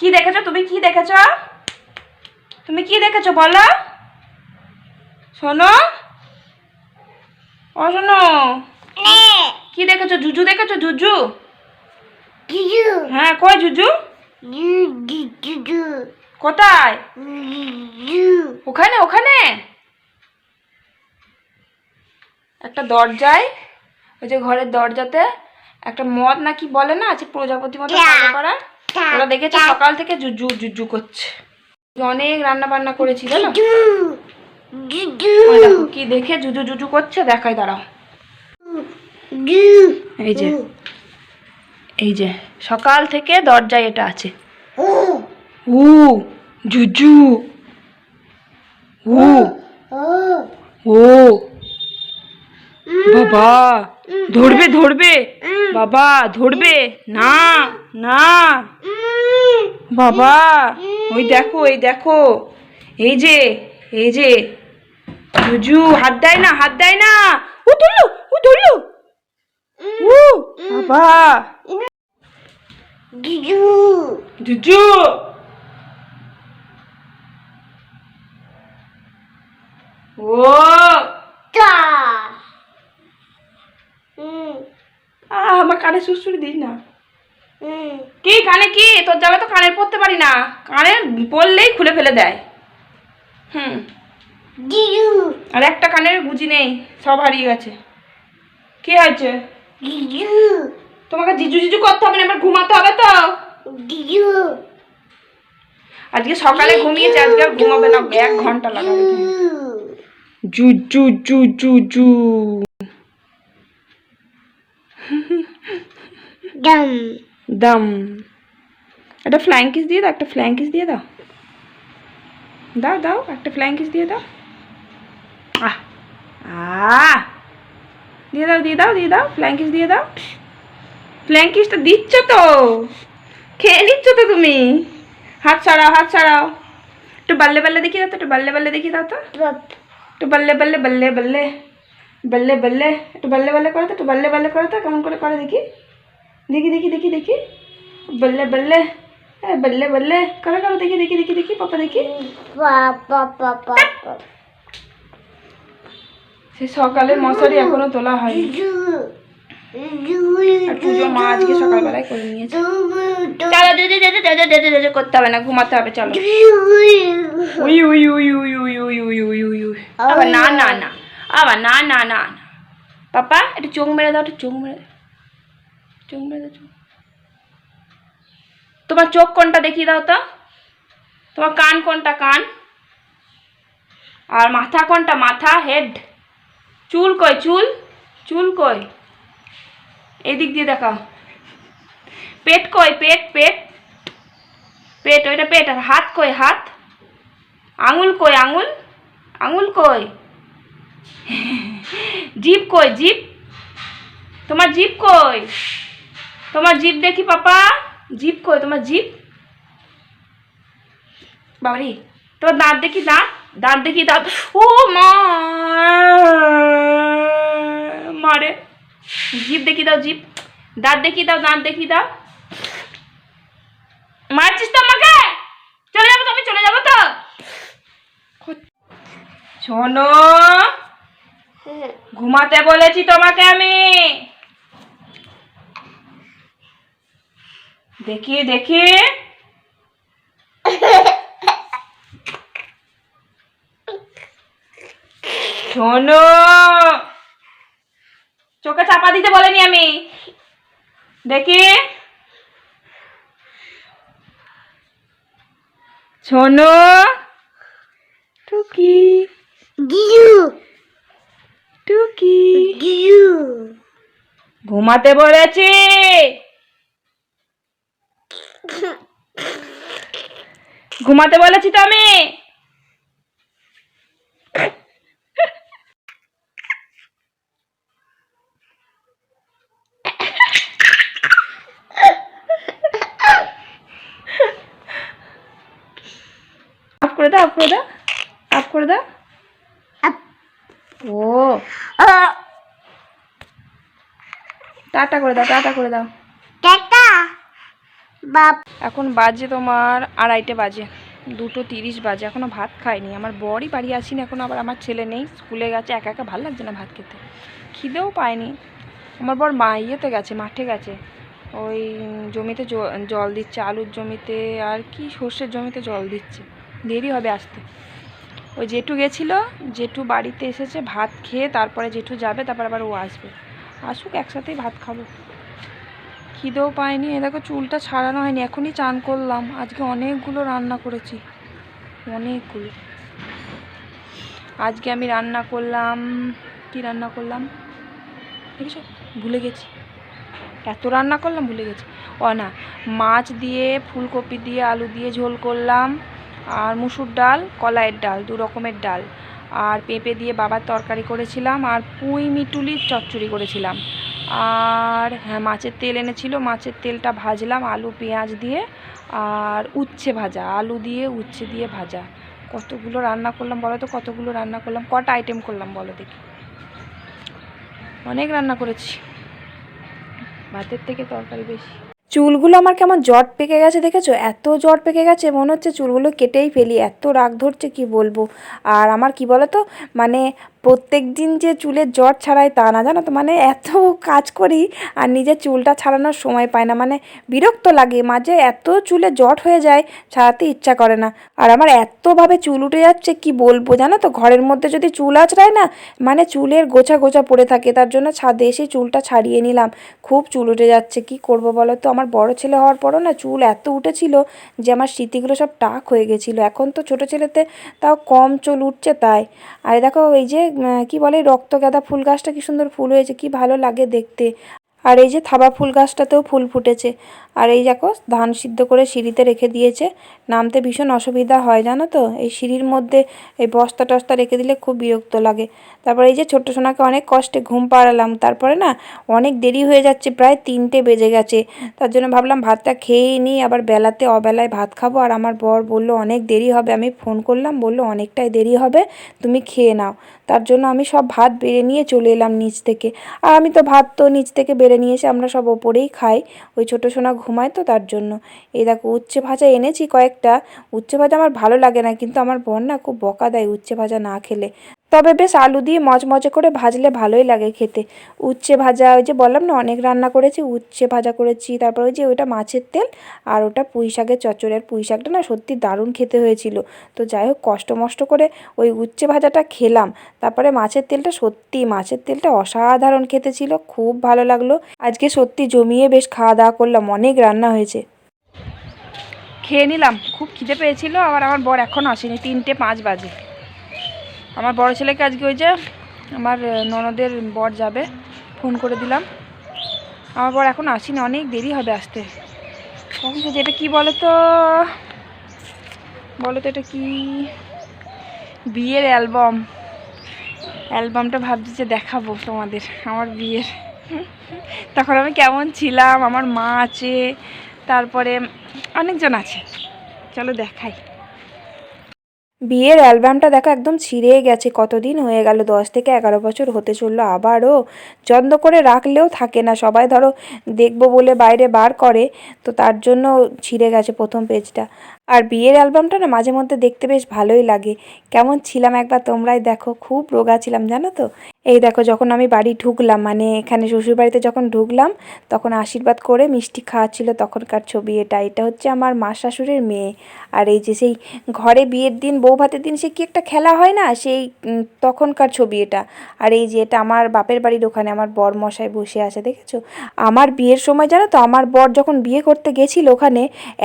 কি দেখেছো তুমি? কি দেখেছো তুমি? কি দেখেছো বলো? শোনো, ও শোনো, কি দেখেছো? জুজু দেখেছো? জুজু? হ্যাঁ, কই জুজু? কোথায়? ওখানে ওখানে একটা দরজায়, ওই যে ঘরের দরজাতে একটা মদ নাকি বলে না আছে, প্রজাপতি মতো কালো করা, ওরা দেখেছে সকাল থেকে জুজু জুজু করছে। অনেক রান্না বান্না করেছি জানো। দেখো কি দেখে জুজু জুজু করছে, দেখাই দাঁড়াও। এই যে, এই যে সকাল থেকে দরজায় এটা আছে। উ জুজু, উ ও বাবা, ধরবে ধরবে, বাবা ধরবে না, না বাবা। ওই দেখো, এই দেখো, এই যে, এই যে জুজু হাত দেয় না, হাত দেয় না। ও ধরলো, ও ধরলো, ও বাবা, জুজু ও আমার কানে সুরসুরি দিস না। কি কানে? কি তোর জামা তো কানের পরতে পারি না, কানে পরলেই খুলে ফেলে দেয়। আর একটা কানের গুজি নেই, সব হারিয়ে গেছে। কি হয়েছে? তোমাকে জিজু জিজু করতে হবে না, এবার ঘুমাতে হবে তো। আজকে সকালে ঘুমিয়েছে, আজকে আর ঘুমাবে না, 1 ঘন্টা লাগাবে। জুজু জুজু জু দম দম। একটা ফ্লাইং কিস দিয়ে দাও, একটা ফ্লাইং কিস দিয়ে দাও, দাও দাও, একটা ফ্লাইং কিস দিয়ে দাও। আহ আহ দিয়ে দাও, দিয়ে দাও, দিয়ে দাও, ফ্লাইং কিস দিয়ে দাও। ফ্লাইং কিসটা দিচ্ছ তো, খেয়ে নিচ্ছ তো তুমি। হাত ছাড়াও, হাত ছাড়াও। একটু বাল্লে বাল্লে দেখিয়ে দাও তো, একটু বাল্লে বাল্লে দেখিয়ে দাও তো, একটু বাল্লে বাল্লে বাল্লে বাল্লে বাল্লে বাল্লে, একটু বাল্লে বাল্লে করে তো, একটু বাল্লে বাল্লে করে তো, কেমন করে করে দেখি, দেখি দেখি দেখি দেখি, বল্লে বল্লে, বল্লে বল্লে করো করো, দেখি দেখি দেখি দেখি, পাপা দেখি। সে সকালে মশারি এখনো তোলা হয়নি, আর পুজো মা আজকে সকালবেলায় করে নিয়েছে। চলো করতে হবে না, ঘুমাতে হবে, চলো। We we we we we we we we we we, আবার না না না, আবার না না না। পাপা একটু চোখ মেরে দাও, একটু চোখ মেরে দাও, চোখ মেরে দাও, চোখ। তোমার চোখ কোনটা দেখিয়ে দাও তো, তোমার কান কোনটা, কান, আর মাথা কোনটা, মাথা, হেড। চুল কই, চুল, চুল কই, এই দিক দিয়ে দেখাও। পেট কই, পেট, পেট, পেট, ওইটা পেট। আর হাত কই, হাত, আঙুল কই, আঙুল, আঙুল কই, জিভ কই, জিভ, তোমার জিভ কই, তোমার জিভ দেখি পাপা, জিভ কই তোমার, জিভ। বাবারি, তোমার দাঁত দেখি, দাঁত, দাঁত দেখি, দাঁত। ও মা, মারে, জিভ দেখি দাও, জিভ, দাঁত দেখি দাও, দাঁত দেখি দাও। মারছিস তো আমাকে, চলে যাবো তো, আমি চলে যাবো তো। শোনো, ঘুমাতে বলেছি তোমাকে আমি। দেখি দেখি, শোনো, চোখে চাপা দিতে বলেনি আমি। দেখি, শোনো, টুকি টুকি, ঘুমাতে বলেছি, ঘুমাতে বলেছি তো আমি। অফ করে দাও, অফ করে দাও, অফ করে দাও। ও টাটা করে দাও, টাটা করে দাও, টাটা, এখন বাজে তোমার 2:30 বাজে, 2:30 বাজে, এখনও ভাত খাইনি। আমার বরই বাড়ি আসেনি এখন, আবার আমার ছেলে নেই, স্কুলে গেছে, একা একা ভালো লাগছে না ভাত খেতে, খিদেও পায়নি। আমার বর ইয়েতে গেছে, মাঠে গেছে, ওই জমিতে জল দিচ্ছে, আলুর জমিতে আর কি সর্ষের জমিতে জল দিচ্ছে, দেরি হবে আসতে। ওই জেঠু গেছিলো, জেঠু বাড়িতে এসেছে, ভাত খেয়ে তারপরে জেঠু যাবে, তারপর আবার ও আসবে, আসুক একসাথেই ভাত খাবো। খিদেও পায়নি। এ দেখো চুলটা ছাড়ানো হয়নি, এখনই চান করলাম। আজকে অনেকগুলো রান্না করেছি, অনেকগুলো। আজকে আমি রান্না করলাম, কি রান্না করলাম দেখেছো, ভুলে গেছি, এত রান্না করলাম ভুলে গেছি। ও না, মাছ দিয়ে ফুলকপি দিয়ে আলু দিয়ে ঝোল করলাম, আর মুসুর ডাল, কলাইয়ের ডাল, 2 রকমের ডাল, আর পেঁপে দিয়ে বাবার তরকারি করেছিলাম, আর পুঁই মিটুলির চচ্চড়ি করেছিলাম, আর হ্যাঁ মাছের তেল এনেছিল, মাছের তেলটা ভাজলাম আলু পেঁয়াজ দিয়ে, আর উচ্ছে ভাজা, আলু দিয়ে উচ্ছে দিয়ে ভাজা। কতগুলো রান্না করলাম বলো তো, কতগুলো রান্না করলাম, কটা আইটেম করলাম বলো দেখি। অনেক রান্না করেছি, ভাতের থেকে তরকারি বেশি। চুলগুলো আমার কেমন জট পেকে গেছে দেখেছো, এত জট পেকে গেছে মনে হচ্ছে চুলগুলো কেটেই ফেলি, এত রাগ ধরছে কি বলবো। আর আমার কি বলো তো, মানে প্রত্যেক দিন যে চুলের জট ছাড়াই তা না, জানো তো, মানে এত কাজ করি আর নিজের চুলটা ছাড়ানোর সময় পাই না, মানে বিরক্ত লাগে, মাঝে এত চুলে জট হয়ে যায়, ছাড়াতে ইচ্ছা করে না। আর আমার এতভাবে চুল উঠে যাচ্ছে কি বলবো, জানো তো, ঘরের মধ্যে যদি চুল আঁচড়ায় না, মানে চুলের গোছা গোছা পড়ে থাকে, তার জন্য ছাদে এসে চুলটা ছাড়িয়ে নিলাম। খুব চুল উঠে যাচ্ছে, কি করব বলো তো। আমার বড় ছেলে হওয়ার পরও না চুল এত উঠেছিল যে আমার স্মৃতিগুলো সব টাক হয়ে গেছিলো। এখন তো ছোটো ছেলেতে তাও কম চুল উঠছে তাই। আর দেখো এই যে কি বলে রক্তগাঁদা ফুল গাছটা কি সুন্দর ফুল হয়েছে, কি ভালো লাগে দেখতে। আর এই যে থাবা ফুল গাছটাতেও ফুল ফুটেছে। আর এই দেখো ধান সিদ্ধ করে সিঁড়িতে রেখে দিয়েছে, নামতে ভীষণ অসুবিধা হয় জানো তো, এই সিঁড়ির মধ্যে এই বস্তা টস্তা রেখে দিলে খুব বিরক্ত লাগে। তারপরে এই যে ছোট্ট সোনাকে অনেক কষ্টে ঘুম পাড়ালাম, তারপরে না অনেক দেরি হয়ে যাচ্ছে, প্রায় 3টে বেজে গেছে, তার জন্য ভাবলাম ভাতটা খেয়েই নিই, আবার বেলাতে অবেলায় ভাত খাবো। আর আমার বর বলল অনেক দেরি হবে, আমি ফোন করলাম, বলল অনেকটাই দেরি হবে, তুমি খেয়ে নাও। তার জন্য আমি সব ভাত বেড়ে নিয়ে চলে এলাম নিচ থেকে। আর আমি তো ভাত তো নিচ থেকে বেড়ে নিয়ে এসে আমরা সব ওপরেই খাই, ওই ছোটো সোনা ঘুমায় তো তার জন্য। এই দেখো উচ্ছে ভাজা এনেছি কয়েকটা, উচ্ছে ভাজা আমার ভালো লাগে না, কিন্তু আমার বোন না খুব বকা দেয় উচ্ছে ভাজা না খেলে, তবে বেশ আলু দিয়ে মচমচে করে ভাজলে ভালোই লাগে খেতে। উচ্ছে ভাজা, ওই যে বললাম না অনেক রান্না করেছি, উচ্ছে ভাজা করেছি, তারপর ওই যে ওইটা মাছের তেল, আর ওটা পুঁই শাকের চচ্চড়ি। আর পুঁই শাকটা না সত্যি দারুণ খেতে হয়েছিল। তো যাই হোক কষ্ট মষ্ট করে ওই উচ্ছে ভাজাটা খেলাম, তারপরে মাছের তেলটা, সত্যি মাছের তেলটা অসাধারণ খেতে ছিল, খুব ভালো লাগলো। আজকে সত্যি জমিয়ে বেশ খাওয়া দাওয়া করলাম, অনেক রান্না হয়েছে। খেয়ে নিলাম, খুব খিদে পেয়েছিল। আবার আমার বর এখনও আসেনি, 3:05 বাজে। আমার বড় ছেলেকে আজকে ওই যে আমার ননদের বর যাবে, ফোন করে দিলাম, আমার বর এখন আসেনি, অনেক দেরি হবে আসতে। কখন যে এটা কী বলো তো, এটা কি, বিয়ের অ্যালবামটা ভাবছি যে দেখাবো তোমাদের, আমার বিয়ের। তখন আমি কেমন ছিলাম, আমার মা আছে, তারপরে অনেকজন আছে, চলো দেখাই। বিয়ের অ্যালবামটা দেখো একদম ছিঁড়ে গেছে, কতদিন হয়ে গেল, 10 থেকে 11 বছর হতে চললো। আবারও যত্ন করে রাখলেও থাকে না, সবাই ধরো দেখবো বলে বাইরে বার করে, তো তার জন্য ছিঁড়ে গেছে প্রথম পেজটা। আর বিয়ের অ্যালবামটা না মাঝে মধ্যে দেখতে বেশ ভালোই লাগে। কেমন ছিলাম একবার তোমরাই দেখো, খুব রোগা ছিলাম জানো তো। এই দেখো যখন আমি বাড়ি ঢুকলাম, মানে এখানে শ্বশুরবাড়িতে যখন ঢুকলাম, তখন আশীর্বাদ করে মিষ্টি খাওয়াচ্ছিল তখনকার ছবি এটা। এটা হচ্ছে আমার মা শাশুড়ির মেয়ে। আর এই যে সেই ঘরে বিয়ের দিন বউ ভাতের দিন সে কি একটা খেলা হয় না, সেই তখনকার ছবি এটা। আর এই যে এটা আমার বাপের বাড়ির ওখানে আমার বর মশাই বসে আছে দেখেছো। আমার বিয়ের সময় জানো তো, আমার বর যখন বিয়ে করতে গেছিল ওখানে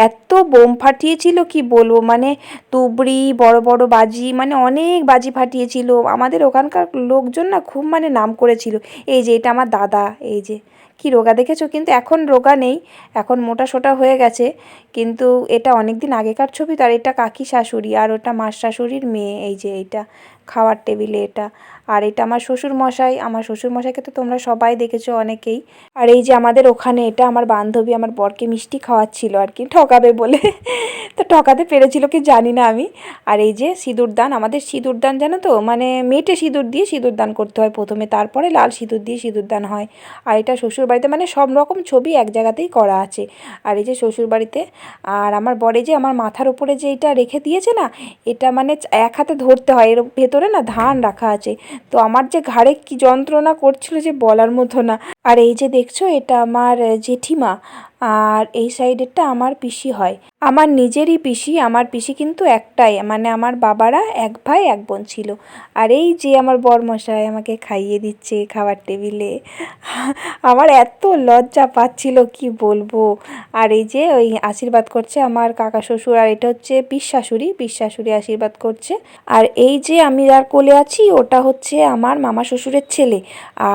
এত বোম ফাটিয়েছিল কি বলবো, মানে তুবড়ি, বড় বড় বাজি, মানে অনেক বাজি ফাটিয়েছিল। আমাদের ওখানকার লোকজন না খুব মানে নাম করেছিল। এই যে এটা আমার দাদা, এই যে কি রোগা দেখেছো, কিন্তু এখন রোগা নেই, এখন মোটা সোটা হয়ে গেছে। কিন্তু এটা অনেক দিন আগেকার ছবি, তার এটা কাকি শাশুড়ি, আর ওটা মার শাশুড়ির মেয়ে, এই যে এইটা খাওয়ার টেবিলে এটা। আর এটা আমার শ্বশুরমশাই, আমার শ্বশুরমশাইকে তো তোমরা সবাই দেখেছো অনেকেই। আর এই যে আমাদের ওখানে এটা আমার বান্ধবী আমার বরকে মিষ্টি খাওয়াচ্ছিল আর কি, ঠকাবে বলে। তো ঠকাতে পেরেছিল কি জানি না আমি। আর এই যে সিঁদুরদান, আমাদের সিঁদুরদান জানো তো, মানে মেটে সিঁদুর দিয়ে সিঁদুরদান করতে হয় প্রথমে, তারপরে লাল সিঁদুর দিয়ে সিঁদুরদান হয়। আর এটা শ্বশুরবাড়িতে, মানে সব রকম ছবি এক জায়গাতেই করা আছে। আর এই যে শ্বশুরবাড়িতে, আর আমার বরে যে আমার মাথার উপরে যে এটা রেখে দিয়েছে না, এটা মানে এক হাতে ধরতে হয়, এর ভেতরে না ধান রাখা আছে। তো আমার যে ঘাড়ে কি যন্ত্রণা করছিল যে বলার মতো না। আর এই যে দেখছো এটা আমার জেঠিমা, আর এই সাইডেরটা আমার পিসি হয়, আমার নিজেরই পিসি। আমার পিসি কিন্তু একটাই, মানে আমার বাবারা এক ভাই এক বোন ছিল। আর এই যে আমার বরমশাই আমাকে খাইয়ে দিচ্ছে খাবার টেবিলে। আমার এত লজ্জা পাচ্ছিল কি বলবো। আর এই যে ওই আশীর্বাদ করছে আমার কাকা শ্বশুর, আর এটা হচ্ছে পিস শাশুড়ি আশীর্বাদ করছে। আর এই যে আমি যার কোলে আছি ওটা হচ্ছে আমার মামা শ্বশুরের ছেলে,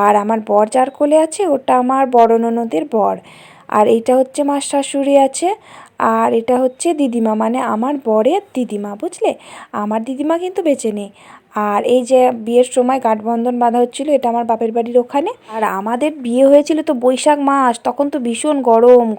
আর আমার বর যার কোলে আছে ওটা আমার বড় ননদের বর। আর এইটা হচ্ছে মা শাশুড়ি আছে, আর এটা হচ্ছে দিদিমা, মানে আমার বরের দিদিমা, বুঝলে। আমার দিদিমা কিন্তু বেঁচে নেই। আর এই যে বিয়ের সময় গাঁটবন্ধন বাঁধা হচ্ছিল, এটা আমার বাপের বাড়ির ওখানে। আর আমাদের বিয়ে হয়েছিল তো বৈশাখ মাস, তখন তো ভীষণ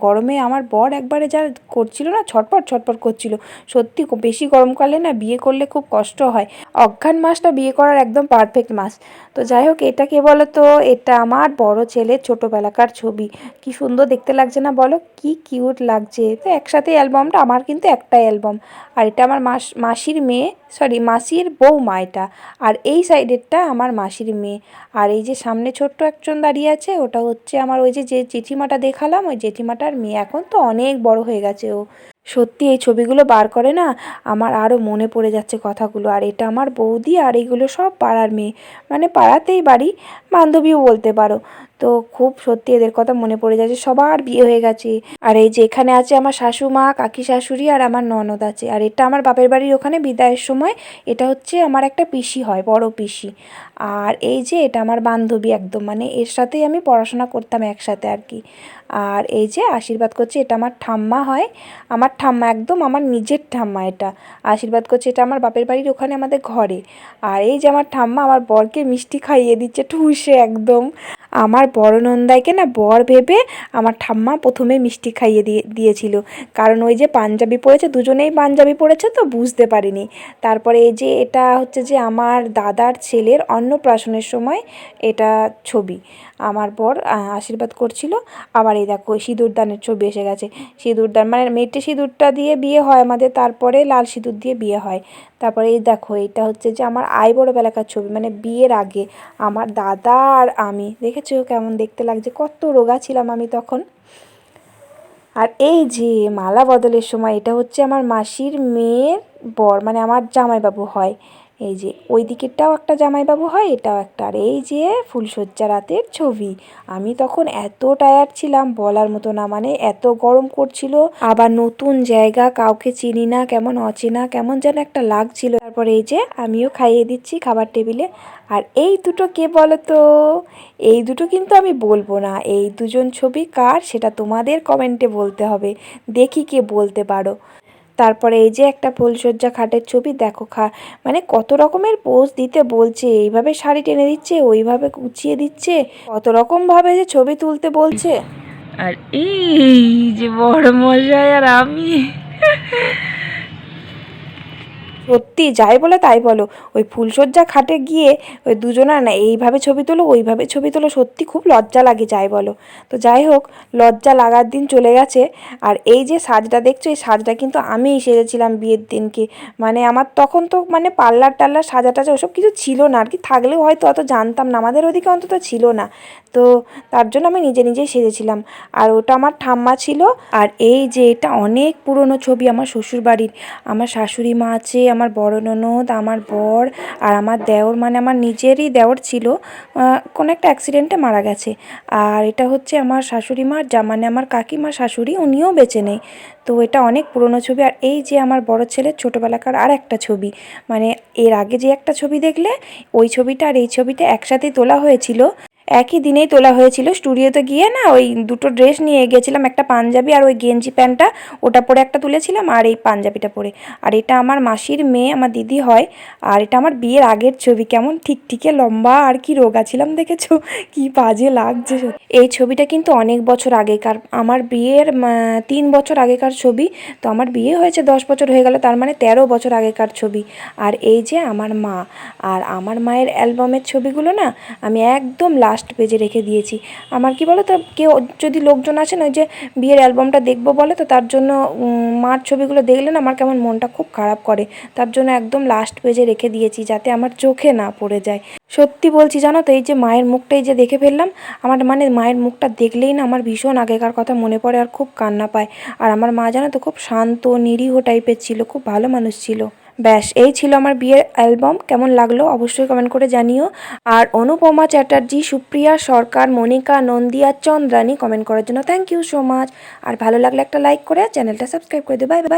গরমে আমার বর একবারে যা করছিল না, ছটপট করছিল। সত্যি খুব বেশি গরমকালে না বিয়ে করলে খুব কষ্ট হয়। অঘ্রাণ মাসটা বিয়ে করার একদম পারফেক্ট মাস। তো যাই হোক, এটা কে বলো তো, এটা আমার বড় ছেলের ছোটোবেলাকার ছবি। কি সুন্দর দেখতে লাগছে না বলো, কি কিউট লাগছে। তো একসাথে অ্যালবামটা, আমার কিন্তু একটা অ্যালবাম। আর এটা আমার মাসির মেয়ে, সরি মাসির বৌমা এটা। আর এই সাইডেরটা আমার মাসির মেয়ে। আর এই যে সামনে ছোট্ট একজন দাঁড়িয়ে আছে, ওটা হচ্ছে আমার ওই যে জেঠিমাটা দেখালাম, ওই জেঠিমাটার মেয়ে। এখন তো অনেক বড় হয়ে গেছে ও। সত্যি এই ছবিগুলো বার করে না আমার আরও মনে পড়ে যাচ্ছে কথাগুলো। আর এটা আমার বৌদি, আর এইগুলো সব পাড়ার মেয়ে, মানে পাড়াতেই বাড়ি, বান্ধবীও বলতে পারো। তো খুব সত্যি এদের কথা মনে পড়ে যাচ্ছে, সবার বিয়ে হয়ে গেছে। আর এই যে এখানে আছে আমার শাশুমা, কাকি শাশুড়ি, আর আমার ননদ আছে। আর এটা আমার বাপের বাড়ির ওখানে বিদায়ের সময়, এটা হচ্ছে আমার একটা পিসি হয়, বড় পিসি। আর এই যে এটা আমার বান্ধবী একদম, মানে এর সাথেই আমি পড়াশোনা করতাম একসাথে আর কি। আর এই যে আশীর্বাদ করছে, এটা আমার ঠাম্মা হয়, আমার ঠাম্মা একদম আমার নিজের ঠাম্মা। এটা আশীর্বাদ করছে, এটা আমার বাপের বাড়ির ওখানে আমাদের ঘরে। আর এই যে আমার ঠাম্মা আমার বরকে মিষ্টি খাইয়ে দিচ্ছে ঠুসে একদম। আমার বড় নন্দাইকে না বর ভেবে আমার ঠাম্মা প্রথমে মিষ্টি খাইয়ে দিয়েছিল, কারণ ওই যে পাঞ্জাবি পরেছে, দুজনেই পাঞ্জাবি পরেছে তো বুঝতে পারিনি। তারপরে এই যে এটা হচ্ছে যে আমার দাদার ছেলের অন্নপ্রাশনের সময় এটা ছবি, আমার বর আশীর্বাদ করছিল। আবার এই দেখো সিঁদুরদানের ছবি এসে গেছে। সিঁদুরদান মানে মেটে সিঁদুরটা দিয়ে বিয়ে হয় আমাদের, তারপরে লাল সিঁদুর দিয়ে বিয়ে হয়। তারপরে এই দেখো এটা হচ্ছে যে আমার বড়বেলাকার ছবি, মানে বিয়ের আগে আমার দাদা আর আমি, দেখেছো কেমন দেখতে লাগছে, কত রোগা ছিলাম আমি তখন। আর এই যে মালা বদলের সময়, এটা হচ্ছে আমার মাসির মেয়ের বর, মানে আমার জামাইবাবু হয়। এই যে ওই দিকেরটাও একটা জামাইবাবু হয়, এটাও একটা। আর এই যে ফুলশয্যা রাতের ছবি, আমি তখন এত টায়ার্ড ছিলাম বলার মতো না, মানে এত গরম করছিল, আবার নতুন জায়গা, কাউকে চিনি না, কেমন অচেনা কেমন যেন একটা লাগছিল। তারপরে এই যে আমিও খাইয়ে দিচ্ছি খাবার টেবিলে। আর এই দুটো কে বলো তো, এই দুটো কিন্তু আমি বলবো না, এই দুজন ছবি কার সেটা তোমাদের কমেন্টে বলতে হবে, দেখি কে বলতে পারো। তারপরে এই যে একটা ফুলশয্যা খাটের ছবি, দেখো মানে কত রকমের পোজ দিতে বলছে, এইভাবে শাড়ি টেনে দিচ্ছে, ওইভাবে গুছিয়ে দিচ্ছে, কত রকম ভাবে যে ছবি তুলতে বলছে। আর এই যে বড় মশাই আর আমি, সত্যি যাই বলো তাই বলো, ওই ফুলশয্যা খাটে গিয়ে ওই দুজনা না এইভাবে ছবি তোলো ওইভাবে ছবি তোলো, সত্যি খুব লজ্জা লাগে যাই বলো। তো যাই হোক, লজ্জা লাগার দিন চলে গেছে। আর এই যে সাজটা দেখছো, এই সাজটা কিন্তু আমিই সেজেছিলাম বিয়ের দিনকে। মানে আমার তখন তো মানে পার্লার টার্লার সাজা টাজা ওসব কিছু ছিল না আর কি, থাকলেও হয়তো অত জানতাম না, আমাদের ওদিকে অন্তত ছিল না। তো তার জন্য আমি নিজেই সেজেছিলাম। আর ওটা আমার ঠাম্মা ছিল। আর এই যে এটা অনেক পুরনো ছবি আমার শ্বশুর বাড়ির, আমার শাশুড়ি মা আছে, আমার বড় ননদ, আমার বর, আর আমার দেওর, মানে আমার নিজেরই দেওর ছিল, কোনো একটা অ্যাক্সিডেন্টে মারা গেছে। আর এটা হচ্ছে আমার শাশুড়ি মার মানে আমার কাকিমার শাশুড়ি, উনিও বেঁচে নেই। তো এটা অনেক পুরনো ছবি। আর এই যে আমার বড় ছেলের ছোটোবেলাকার আর একটা ছবি, মানে এর আগে যে একটা ছবি দেখলে, ওই ছবিটা আর এই ছবিটা একসাথেই তোলা হয়েছিল। একই দিনেই তোলা হয়েছিল। স্টুডিওতে গিয়ে না ওই দুটো ড্রেস নিয়ে গেছিলাম, একটা পাঞ্জাবি আর ওই গেঞ্জি প্যান্টটা, ওটা পরে একটা তুলেছিলাম আর এই পাঞ্জাবিটা পরে। আর এটা আমার মাসির মেয়ে, আমার দিদি হয়। আর এটা আমার বিয়ের আগের ছবি, কেমন ঠিকঠিকে লম্বা আর কি রোগা ছিলাম দেখেছো, কি বাজে লাগছে। এই ছবিটা কিন্তু অনেক বছর আগেকার, আমার বিয়ের 3 বছর আগেকার ছবি। তো আমার বিয়ে হয়েছে 10 বছর হয়ে গেল, তার মানে 13 বছর আগেকার ছবি। আর এই যে আমার মা, আর আমার মায়ের অ্যালবামের ছবিগুলো না আমি একদম লাস্ট পেজে রেখে দিয়েছি। আমার কি বলো তো, কেউ যদি লোকজন আসে না ওই যে বিয়ের অ্যালবামটা দেখবো বলে, তো তার জন্য মার ছবিগুলো দেখলে না আমার কেমন মনটা খুব খারাপ করে, তার জন্য একদম লাস্ট পেজে রেখে দিয়েছি যাতে আমার চোখে না পড়ে যায়। সত্যি বলছি জানো তো, এই যে মায়ের মুখটাই যে দেখে ফেললাম, আমার মানে মায়ের মুখটা দেখলেই না আমার ভীষণ আগেকার কথা মনে পড়ে আর খুব কান্না পায়। আর আমার মা জানো তো খুব শান্ত নিরীহ টাইপের ছিল, খুব ভালো মানুষ ছিল। ব্যাস, এই ছিল আমার বিয়ের অ্যালবাম। কেমন লাগলো অবশ্যই কমেন্ট করে জানিও। আর অনুপমা চ্যাটার্জি, সুপ্রিয়া সরকার, মনিকা নন্দী আর চন্দ্রানী কমেন্ট করার জন্য থ্যাংক ইউ সো মাচ। আর ভালো লাগলে একটা লাইক করে চ্যানেলটা সাবস্ক্রাইব করে দিও। Bye bye.